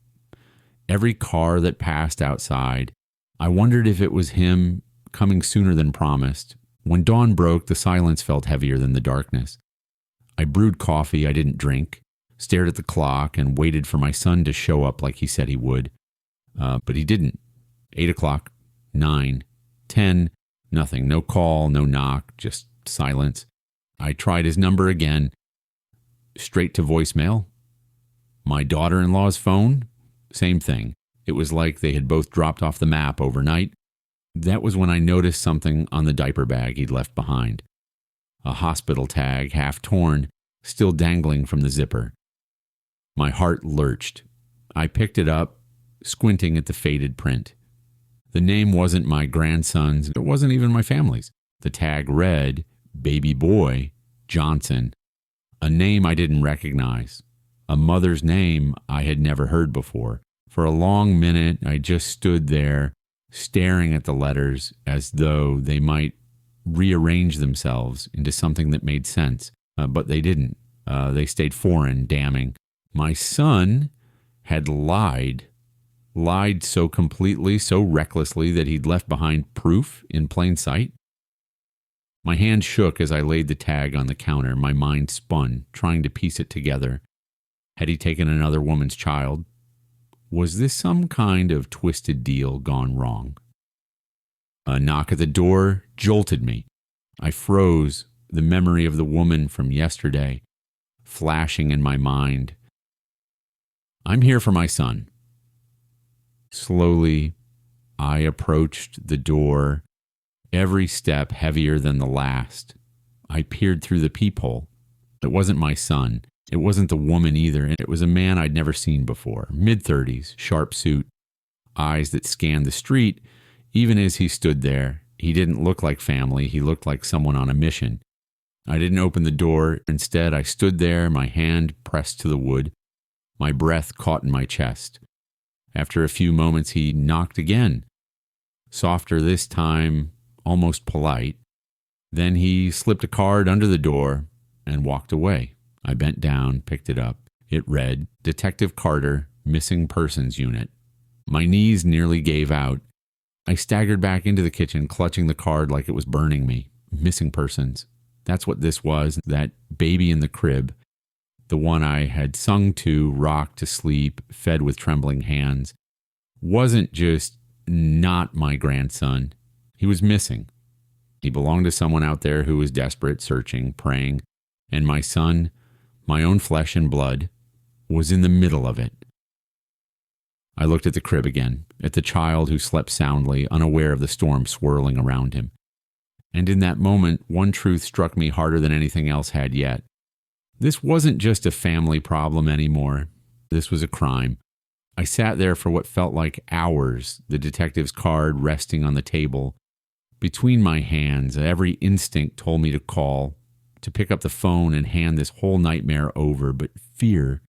Speaker 1: Every car that passed outside, I wondered if it was him coming sooner than promised, When dawn broke, the silence felt heavier than the darkness. I brewed coffee I didn't drink, stared at the clock, and waited for my son to show up like he said he would. But he didn't. 8 o'clock, 9, 10, nothing. No call, no knock, just silence. I tried his number again. Straight to voicemail. My daughter-in-law's phone, same thing. It was like they had both dropped off the map overnight. That was when I noticed something on the diaper bag he'd left behind. A hospital tag, half torn, still dangling from the zipper. My heart lurched. I picked it up, squinting at the faded print. The name wasn't my grandson's. It wasn't even my family's. The tag read, Baby Boy Johnson, a name I didn't recognize, a mother's name I had never heard before. For a long minute, I just stood there, staring at the letters as though they might rearrange themselves into something that made sense, but they didn't. They stayed foreign, damning. My son had lied so completely, so recklessly that he'd left behind proof in plain sight. My hand shook as I laid the tag on the counter. My mind spun, trying to piece it together. Had he taken another woman's child? Was this some kind of twisted deal gone wrong? A knock at the door jolted me. I froze, the memory of the woman from yesterday flashing in my mind. I'm here for my son. Slowly, I approached the door, every step heavier than the last. I peered through the peephole. It wasn't my son. It wasn't the woman either. It was a man I'd never seen before. Mid-30s, sharp suit, eyes that scanned the street. Even as he stood there, he didn't look like family. He looked like someone on a mission. I didn't open the door. Instead, I stood there, my hand pressed to the wood, my breath caught in my chest. After a few moments, he knocked again. Softer this time, almost polite. Then he slipped a card under the door and walked away. I bent down, picked it up. It read, Detective Carter, Missing Persons Unit. My knees nearly gave out. I staggered back into the kitchen, clutching the card like it was burning me. Missing persons. That's what this was, that baby in the crib. The one I had sung to, rocked to sleep, fed with trembling hands, wasn't just not my grandson. He was missing. He belonged to someone out there who was desperate, searching, praying, and my son, my own flesh and blood, was in the middle of it. I looked at the crib again, at the child who slept soundly, unaware of the storm swirling around him. And in that moment, one truth struck me harder than anything else had yet. This wasn't just a family problem anymore. This was a crime. I sat there for what felt like hours, the detective's card resting on the table. Between my hands, every instinct told me to call, to pick up the phone and hand this whole nightmare over, but fear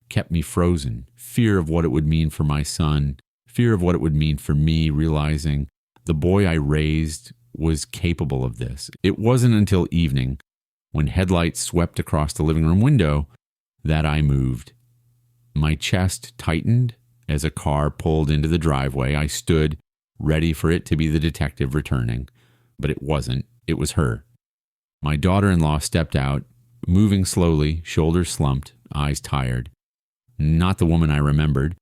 Speaker 1: kept me frozen. Fear of what it would mean for my son, fear of what it would mean for me, realizing the boy I raised was capable of this. It wasn't until evening, when headlights swept across the living room window, that I moved. My chest tightened as a car pulled into the driveway. I stood, ready for it to be the detective returning, but it wasn't. It was her. My daughter-in-law stepped out, moving slowly, shoulders slumped, eyes tired. Not the woman I remembered,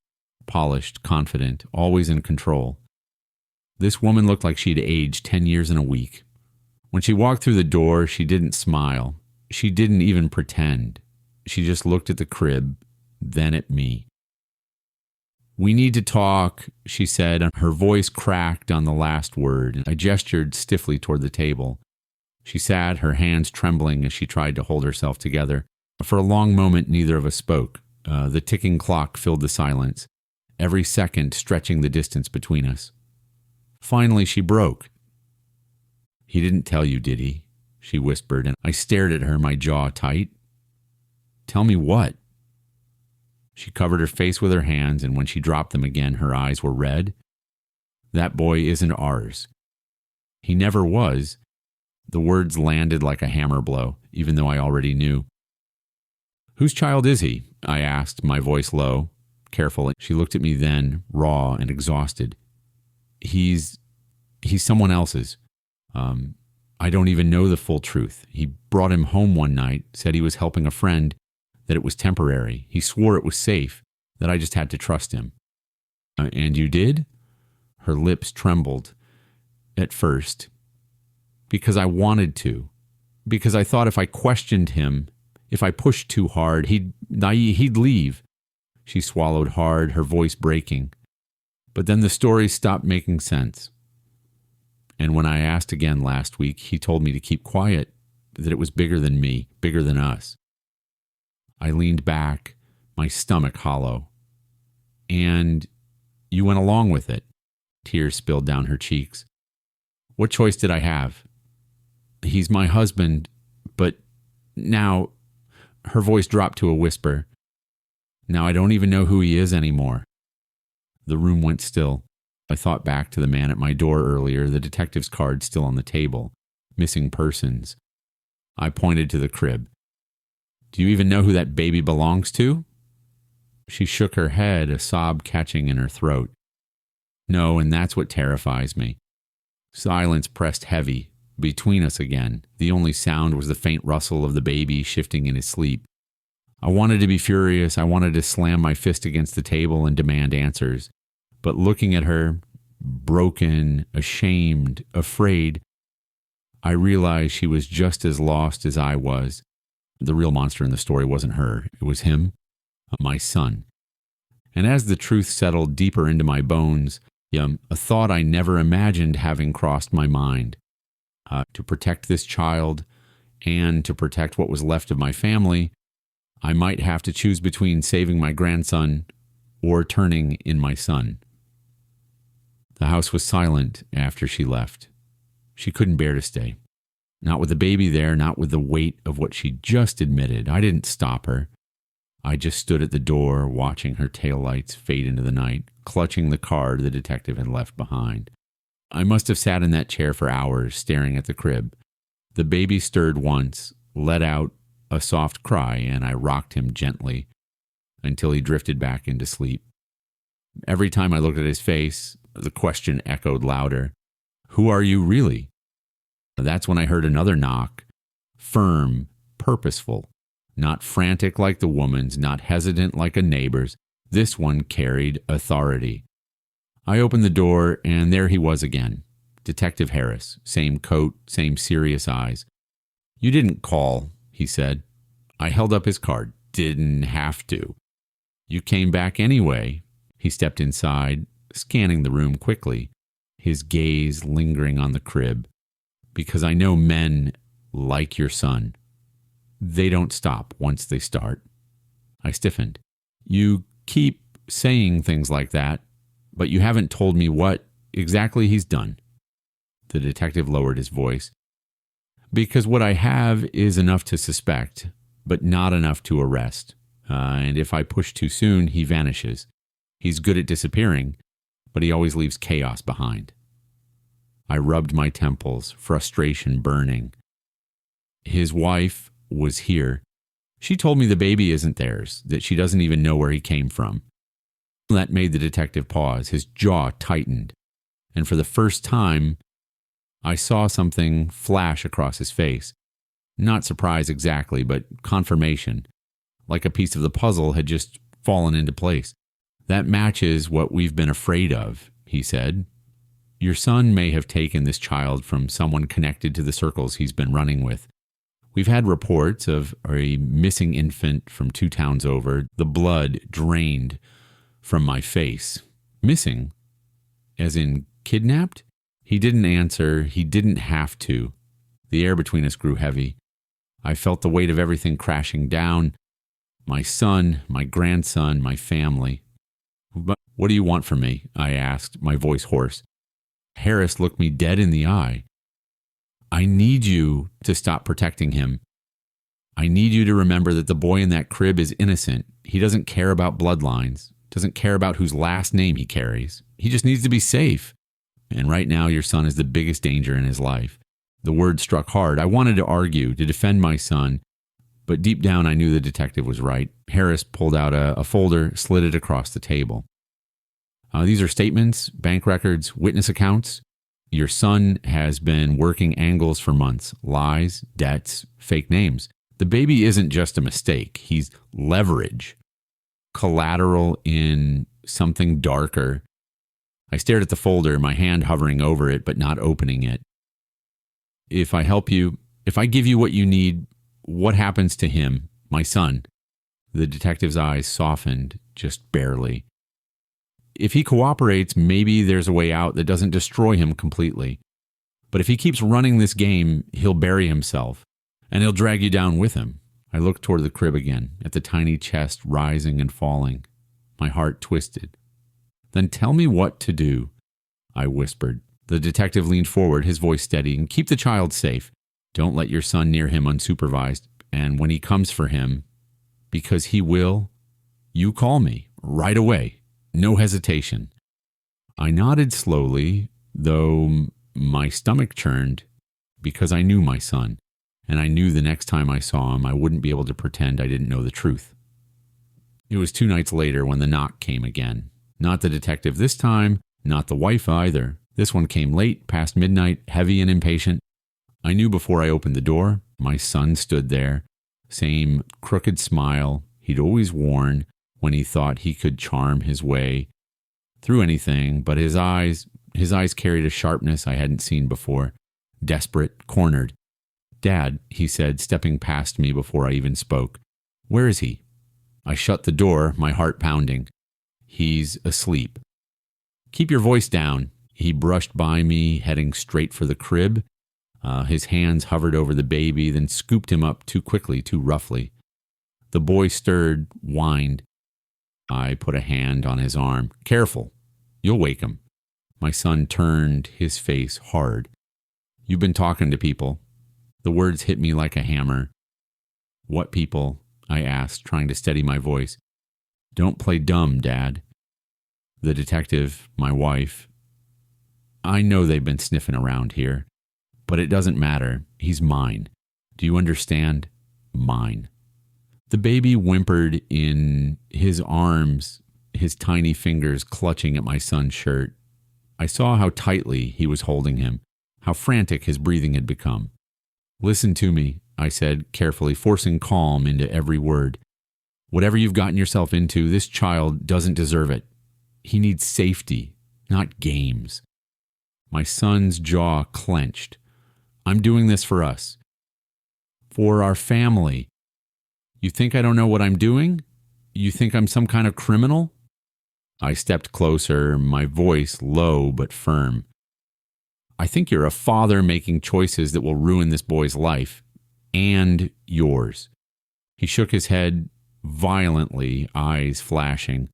Speaker 1: polished, confident, always in control. This woman looked like she'd aged 10 years in a week. When she walked through the door, she didn't smile. She didn't even pretend. She just looked at the crib, then at me. "We need to talk," she said, and her voice cracked on the last word. I gestured stiffly toward the table. She sat, her hands trembling as she tried to hold herself together. For a long moment, neither of us spoke. The ticking clock filled the silence, every second stretching the distance between us. Finally, she broke. "He didn't tell you, did he?" she whispered, and I stared at her, my jaw tight. "Tell me what?" She covered her face with her hands, and when she dropped them again, her eyes were red. "That boy isn't ours. He never was." The words landed like a hammer blow, even though I already knew. "Whose child is he?" I asked, my voice low, careful. She looked at me then, raw and exhausted. He's someone else's. I don't even know the full truth. He brought him home one night, said he was helping a friend, that it was temporary. He swore it was safe, that I just had to trust him. And you did? Her lips trembled at first because I wanted to, because I thought if I questioned him, if I pushed too hard, he'd leave. She swallowed hard, her voice breaking. But then the story stopped making sense. And when I asked again last week, he told me to keep quiet, that it was bigger than me, bigger than us. I leaned back, my stomach hollow. And you went along with it. Tears spilled down her cheeks. What choice did I have? He's my husband, but now, her voice dropped to a whisper. Now I don't even know who he is anymore. The room went still. I thought back to the man at my door earlier, the detective's card still on the table. Missing persons. I pointed to the crib. Do you even know who that baby belongs to? She shook her head, a sob catching in her throat. No, and that's what terrifies me. Silence pressed heavy between us again. The only sound was the faint rustle of the baby shifting in his sleep. I wanted to be furious. I wanted to slam my fist against the table and demand answers. But looking at her, broken, ashamed, afraid, I realized she was just as lost as I was. The real monster in the story wasn't her. It was him, my son. And as the truth settled deeper into my bones, a thought I never imagined having crossed my mind. To protect this child and to protect what was left of my family, I might have to choose between saving my grandson or turning in my son. The house was silent after she left. She couldn't bear to stay. Not with the baby there, not with the weight of what she just admitted. I didn't stop her. I just stood at the door, watching her taillights fade into the night, clutching the card the detective had left behind. I must have sat in that chair for hours, staring at the crib. The baby stirred once, let out a soft cry, and I rocked him gently until he drifted back into sleep. Every time I looked at his face, the question echoed louder. Who are you really? That's when I heard another knock, firm, purposeful, not frantic like the woman's, not hesitant like a neighbor's. This one carried authority. I opened the door, and there he was again. Detective Harris, same coat, same serious eyes. You didn't call, he said. I held up his card. Didn't have to. You came back anyway. He stepped inside, scanning the room quickly, his gaze lingering on the crib. Because I know men like your son. They don't stop once they start. I stiffened. You keep saying things like that, but you haven't told me what exactly he's done. The detective lowered his voice. Because what I have is enough to suspect, but not enough to arrest. And if I push too soon, he vanishes. He's good at disappearing, but he always leaves chaos behind. I rubbed my temples, frustration burning. His wife was here. She told me the baby isn't theirs, that she doesn't even know where he came from. That made the detective pause. His jaw tightened. And for the first time, I saw something flash across his face. Not surprise exactly, but confirmation. Like a piece of the puzzle had just fallen into place. That matches what we've been afraid of, he said. Your son may have taken this child from someone connected to the circles he's been running with. We've had reports of a missing infant from 2 towns over, the blood drained from my face. Missing? As in kidnapped? He didn't answer. He didn't have to. The air between us grew heavy. I felt the weight of everything crashing down. My son, my grandson, my family. But what do you want from me? I asked, my voice hoarse. Harris looked me dead in the eye. I need you to stop protecting him. I need you to remember that the boy in that crib is innocent. He doesn't care about bloodlines, doesn't care about whose last name he carries. He just needs to be safe. And right now, your son is the biggest danger in his life. The word struck hard. I wanted to argue, to defend my son, but deep down I knew the detective was right. Harris pulled out a folder, slid it across the table. These are statements, bank records, witness accounts. Your son has been working angles for months, lies, debts, fake names. The baby isn't just a mistake. He's leverage, collateral in something darker. I stared at the folder, my hand hovering over it, but not opening it. If I help you, if I give you what you need, what happens to him, my son? The detective's eyes softened, just barely. If he cooperates, maybe there's a way out that doesn't destroy him completely. But if he keeps running this game, he'll bury himself, and he'll drag you down with him. I looked toward the crib again, at the tiny chest rising and falling. My heart twisted. Then tell me what to do, I whispered. The detective leaned forward, his voice steady. And keep the child safe. Don't let your son near him unsupervised. And when he comes for him, because he will, you call me right away. No hesitation. I nodded slowly, though my stomach churned, because I knew my son, and I knew the next time I saw him I wouldn't be able to pretend I didn't know the truth. It was 2 nights later when the knock came again. Not the detective this time, not the wife either. This one came late, past midnight, heavy and impatient. I knew before I opened the door. My son stood there, same crooked smile he'd always worn when he thought he could charm his way through anything, but his eyes carried a sharpness I hadn't seen before. Desperate, cornered. "Dad," he said, stepping past me before I even spoke. "Where is he?" I shut the door, my heart pounding. "He's asleep." "Keep your voice down." He brushed by me, heading straight for the crib. His hands hovered over the baby, then scooped him up too quickly, too roughly. The boy stirred, whined. I put a hand on his arm. "Careful. You'll wake him." My son turned, his face hard. "You've been talking to people." The words hit me like a hammer. "What people?" I asked, trying to steady my voice. "Don't play dumb, Dad." The detective, my wife. "I know they've been sniffing around here, but it doesn't matter. He's mine. Do you understand? Mine." The baby whimpered in his arms, his tiny fingers clutching at my son's shirt. I saw how tightly he was holding him, how frantic his breathing had become. "Listen to me," I said, carefully, forcing calm into every word. "Whatever you've gotten yourself into, this child doesn't deserve it. He needs safety, not games." My son's jaw clenched. "I'm doing this for us. For our family. You think I don't know what I'm doing? You think I'm some kind of criminal?" I stepped closer, my voice low but firm. "I think you're a father making choices that will ruin this boy's life. And yours." He shook his head violently, eyes flashing.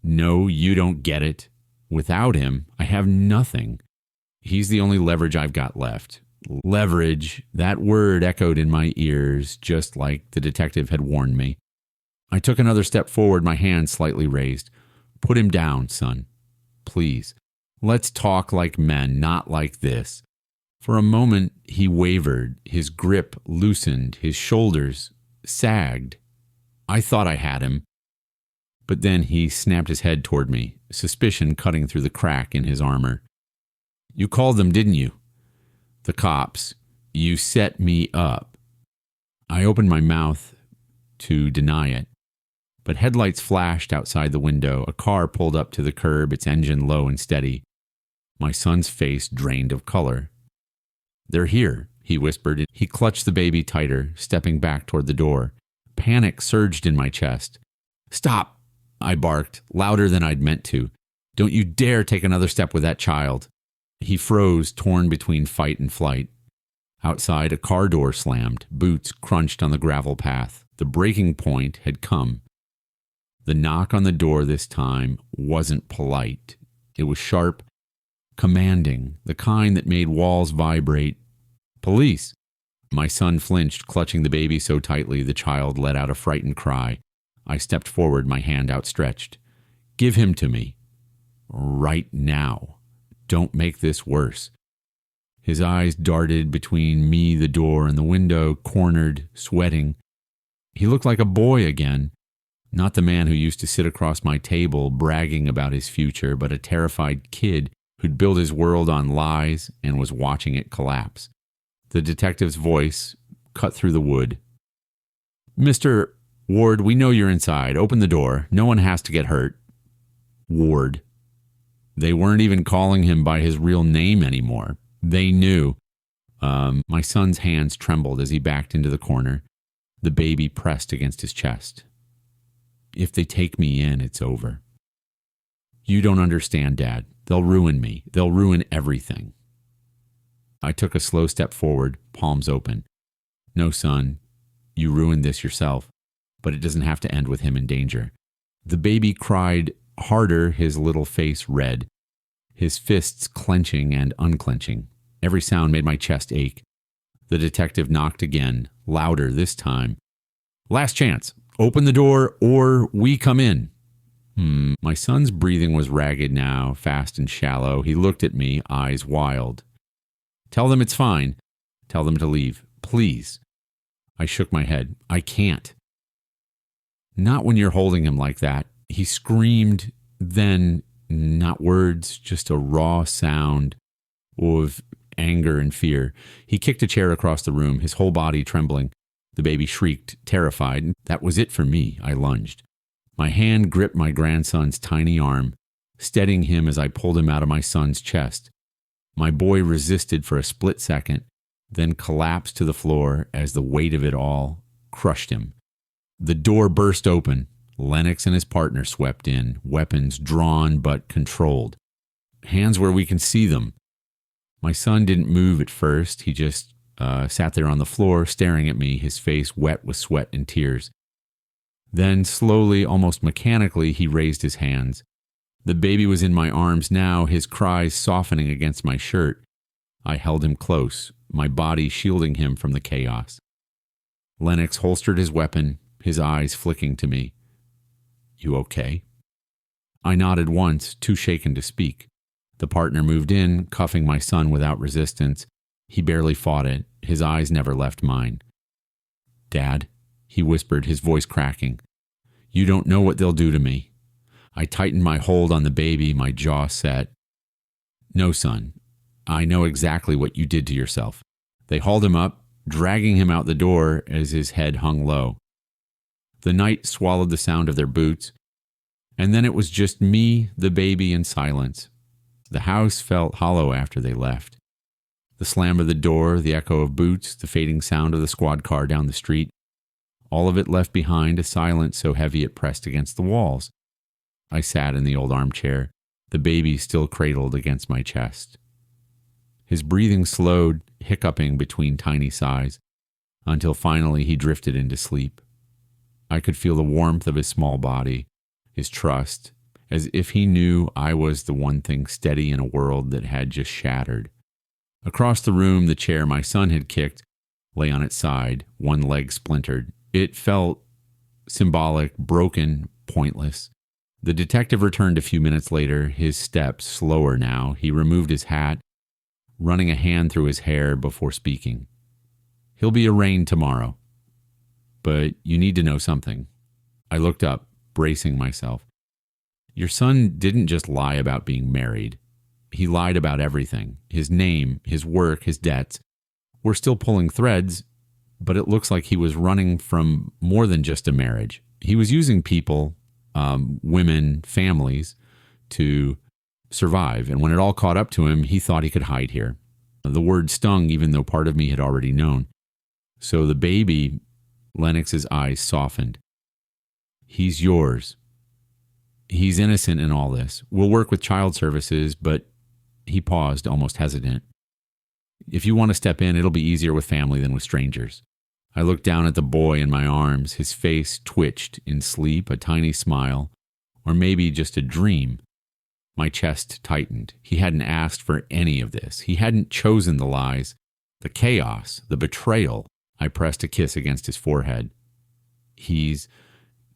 Speaker 1: "No, you don't get it. Without him, I have nothing. He's the only leverage I've got left." Leverage, that word echoed in my ears, just like the detective had warned me. I took another step forward, my hand slightly raised. "Put him down, son. Please. Let's talk like men, not like this." For a moment, he wavered. His grip loosened. His shoulders sagged. I thought I had him. But then he snapped his head toward me, suspicion cutting through the crack in his armor. "You called them, didn't you?" "The cops. You set me up." I opened my mouth to deny it, but headlights flashed outside the window. A car pulled up to the curb, its engine low and steady. My son's face drained of color. "They're here," he whispered. He clutched the baby tighter, stepping back toward the door. Panic surged in my chest. "Stop!" I barked, louder than I'd meant to. "Don't you dare take another step with that child." He froze, torn between fight and flight. Outside, a car door slammed. Boots crunched on the gravel path. The breaking point had come. The knock on the door this time wasn't polite. It was sharp, commanding, the kind that made walls vibrate. "Police!" My son flinched, clutching the baby so tightly the child let out a frightened cry. I stepped forward, my hand outstretched. "Give him to me. Right now. Don't make this worse." His eyes darted between me, the door, and the window, cornered, sweating. He looked like a boy again. Not the man who used to sit across my table bragging about his future, but a terrified kid who'd built his world on lies and was watching it collapse. The detective's voice cut through the wood. "Mr. Ward, we know you're inside. Open the door. No one has to get hurt." Ward. They weren't even calling him by his real name anymore. They knew. My son's hands trembled as he backed into the corner. The baby pressed against his chest. "If they take me in, it's over." "You don't understand, Dad. They'll ruin me. They'll ruin everything." I took a slow step forward, palms open. "No, son, you ruined this yourself, but it doesn't have to end with him in danger." The baby cried harder, his little face red, his fists clenching and unclenching. Every sound made my chest ache. The detective knocked again, louder this time. "Last chance. Open the door or we come in." My son's breathing was ragged now, fast and shallow. He looked at me, eyes wild. "Tell them it's fine. Tell them to leave. Please." I shook my head. "I can't." "Not when you're holding him like that." He screamed, then, not words, just a raw sound of anger and fear. He kicked a chair across the room, his whole body trembling. The baby shrieked, terrified. That was it for me. I lunged. My hand gripped my grandson's tiny arm, steadying him as I pulled him out of my son's chest. My boy resisted for a split second, then collapsed to the floor as the weight of it all crushed him. The door burst open. Lennox and his partner swept in, weapons drawn but controlled. Hands where we can see them. My son didn't move at first. He just sat there on the floor, staring at me, his face wet with sweat and tears. Then, slowly, almost mechanically, he raised his hands. The baby was in my arms now, his cries softening against my shirt. I held him close, my body shielding him from the chaos. Lennox holstered his weapon, his eyes flicking to me. "You okay?" I nodded once, too shaken to speak. The partner moved in, cuffing my son without resistance. He barely fought it. His eyes never left mine. "Dad," he whispered, his voice cracking. "You don't know what they'll do to me." I tightened my hold on the baby, my jaw set. "No, son. I know exactly what you did to yourself." They hauled him up, dragging him out the door as his head hung low. The night swallowed the sound of their boots, and then it was just me, the baby, and silence. The house felt hollow after they left. The slam of the door, the echo of boots, the fading sound of the squad car down the street, all of it left behind a silence so heavy it pressed against the walls. I sat in the old armchair, the baby still cradled against my chest. His breathing slowed, hiccuping between tiny sighs, until finally he drifted into sleep. I could feel the warmth of his small body, his trust, as if he knew I was the one thing steady in a world that had just shattered. Across the room, the chair my son had kicked lay on its side, one leg splintered. It felt symbolic, broken, pointless. The detective returned a few minutes later, his steps slower now. He removed his hat, running a hand through his hair before speaking. "He'll be arraigned tomorrow. But you need to know something." I looked up, bracing myself. "Your son didn't just lie about being married. He lied about everything. His name, his work, his debts. We're still pulling threads, but it looks like he was running from more than just a marriage. He was using people, women, families, to survive. And when it all caught up to him, he thought he could hide here." The word stung, even though part of me had already known. "So the baby," Lennox's eyes softened. "He's yours. He's innocent in all this. We'll work with child services," but he paused, almost hesitant. "If you want to step in, it'll be easier with family than with strangers." I looked down at the boy in my arms. His face twitched in sleep, a tiny smile, or maybe just a dream. My chest tightened. He hadn't asked for any of this. He hadn't chosen the lies, the chaos, the betrayal. I pressed a kiss against his forehead. "He's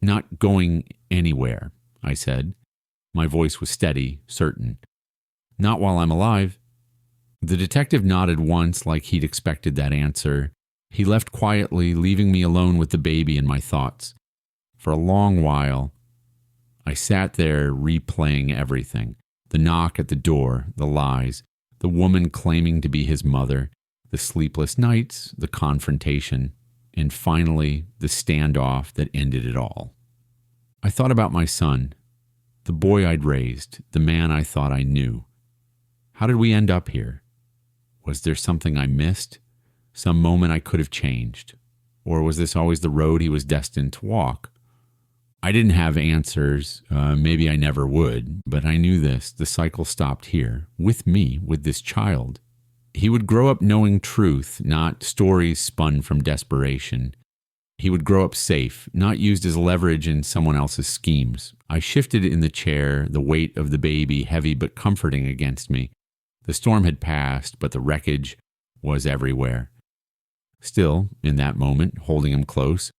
Speaker 1: not going anywhere," I said. My voice was steady, certain. "Not while I'm alive." The detective nodded once like he'd expected that answer. He left quietly, leaving me alone with the baby and my thoughts. For a long while, I sat there replaying everything. The knock at the door, the lies, the woman claiming to be his mother, the sleepless nights, the confrontation, and finally the standoff that ended it all. I thought about my son, the boy I'd raised, the man I thought I knew. How did we end up here? Was there something I missed? Some moment I could have changed? Or was this always the road he was destined to walk? I didn't have answers. Maybe I never would, but I knew this. The cycle stopped here, with me, with this child. He would grow up knowing truth, not stories spun from desperation. He would grow up safe, not used as leverage in someone else's schemes. I shifted in the chair, the weight of the baby heavy but comforting against me. The storm had passed, but the wreckage was everywhere. Still, in that moment, holding him close,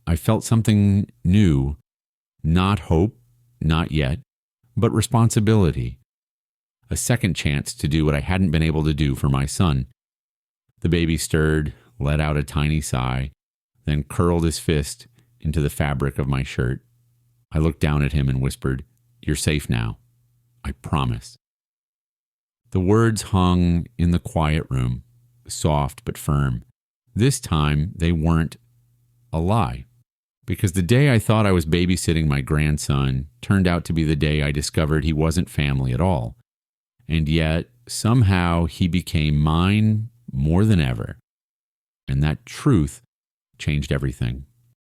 Speaker 1: I felt something new, not hope, not yet, but responsibility. A second chance to do what I hadn't been able to do for my son. The baby stirred, let out a tiny sigh, then curled his fist into the fabric of my shirt. I looked down at him and whispered, "You're safe now. I promise." The words hung in the quiet room, soft but firm. This time, they weren't a lie. Because the day I thought I was babysitting my grandson turned out to be the day I discovered he wasn't family at all. And yet, somehow, he became mine more than ever. And that truth changed everything.